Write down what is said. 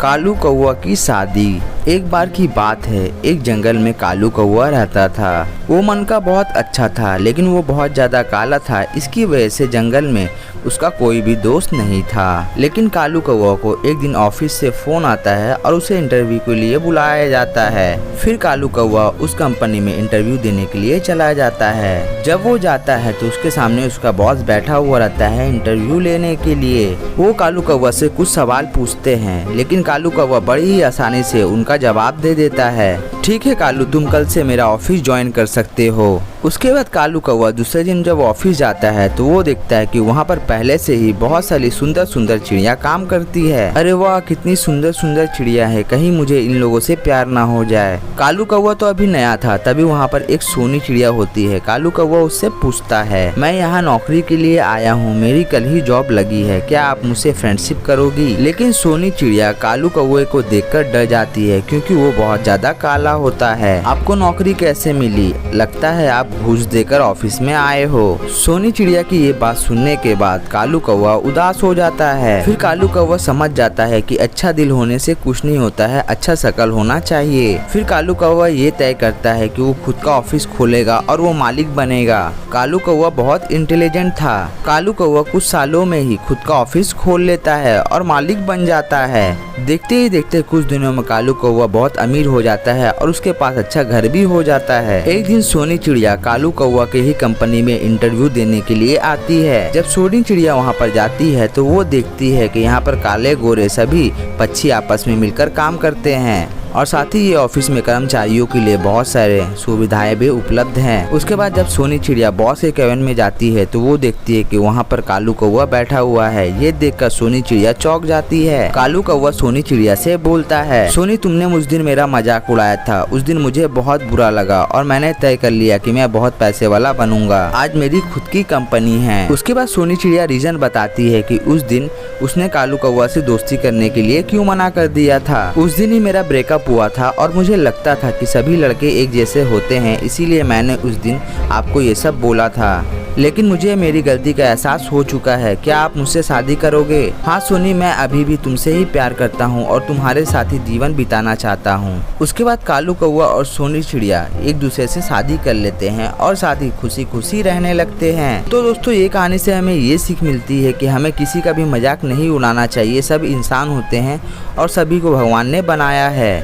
कालू कौआ की शादी। एक बार की बात है, एक जंगल में कालू कौआ रहता था। वो मन का बहुत अच्छा था, लेकिन वो बहुत ज़्यादा काला था। इसकी वजह से जंगल में उसका कोई भी दोस्त नहीं था। लेकिन कालू कौआ को एक दिन ऑफिस से फ़ोन आता है और उसे इंटरव्यू के लिए बुलाया जाता है। फिर कालू कौआ उस कंपनी में इंटरव्यू देने के लिए चला जाता है। जब वो जाता है तो उसके सामने उसका बॉस बैठा हुआ रहता है इंटरव्यू लेने के लिए। वो कालू कौआ से कुछ सवाल पूछते हैं, लेकिन कालू कौआ बड़ी ही आसानी से उनका जवाब दे देता है। ठीक है कालू, तुम कल से मेरा ऑफिस ज्वाइन कर सकते हो। उसके बाद कालू कौआ दूसरे दिन जब ऑफिस जाता है तो वो देखता है कि वहाँ पर पहले से ही बहुत सारी सुंदर सुंदर चिड़िया काम करती है। अरे वाह, कितनी सुंदर सुंदर चिड़िया है, कहीं मुझे इन लोगों से प्यार ना हो जाए। कालू कौआ तो अभी नया था, तभी वहाँ पर एक सोनी चिड़िया होती है। कालू कौआ उससे पूछता है, मैं यहाँ नौकरी के लिए आया हूँ, मेरी कल ही जॉब लगी है, क्या आप मुझसे फ्रेंडशिप करोगी? लेकिन सोनी चिड़िया कालू कौए को देखकर डर जाती है, क्योंकि वो बहुत ज्यादा काला होता है। आपको नौकरी कैसे मिली? लगता है आप घूस देकर ऑफिस में आए हो। सोनी चिड़िया की ये बात सुनने के बाद कालू कौआ उदास हो जाता है। फिर कालू कौआ समझ जाता है कि अच्छा दिल होने से कुछ नहीं होता है, अच्छा शकल होना चाहिए। फिर कालू कौआ ये तय करता है कि वो खुद का ऑफिस खोलेगा और वो मालिक बनेगा। कालू कौआ बहुत इंटेलिजेंट था। कालू कौआ कुछ सालों में ही खुद का ऑफिस खोल लेता है और मालिक बन जाता है। देखते ही देखते कुछ दिनों में कालू कौआ बहुत अमीर हो जाता है और उसके पास अच्छा घर भी हो जाता है। एक दिन सोनी चिड़िया कालू कौआ के ही कंपनी में इंटरव्यू देने के लिए आती है। जब सोनी चिड़िया वहाँ पर जाती है तो वो देखती है कि यहाँ पर काले गोरे सभी पक्षी आपस में मिलकर काम करते हैं और साथ ही ये ऑफिस में कर्मचारियों के लिए बहुत सारे सुविधाएं भी उपलब्ध हैं। उसके बाद जब सोनी चिड़िया बॉस के केबिन में जाती है तो वो देखती है कि वहाँ पर कालू कौआ बैठा हुआ है। ये देखकर सोनी चिड़िया चौंक जाती है। कालू कौआ सोनी चिड़िया से बोलता है, सोनी, तुमने उस दिन मेरा मजाक उड़ाया था, उस दिन मुझे बहुत बुरा लगा और मैंने तय कर लिया कि मैं बहुत पैसे वाला बनूंगा। आज मेरी खुद की कंपनी है। उसके बाद सोनी चिड़िया रीजन बताती है कि उस दिन उसने कालू कौआ से दोस्ती करने के लिए क्यों मना कर दिया था। उस दिन ही मेरा ब्रेकअप हुआ था और मुझे लगता था कि सभी लड़के एक जैसे होते हैं, इसीलिए मैंने उस दिन आपको ये सब बोला था। लेकिन मुझे मेरी गलती का एहसास हो चुका है। क्या आप मुझसे शादी करोगे? हाँ सोनी, मैं अभी भी तुमसे ही प्यार करता हूँ और तुम्हारे साथ ही जीवन बिताना चाहता हूँ। उसके बाद कालू कौआ और सोनी चिड़िया एक दूसरे से शादी कर लेते हैं और साथ ही खुशी खुशी रहने लगते हैं। तो दोस्तों, ये कहानी से हमें ये सीख मिलती है कि हमें किसी का भी मजाक नहीं उड़ाना चाहिए। सब इंसान होते हैं और सभी को भगवान ने बनाया है।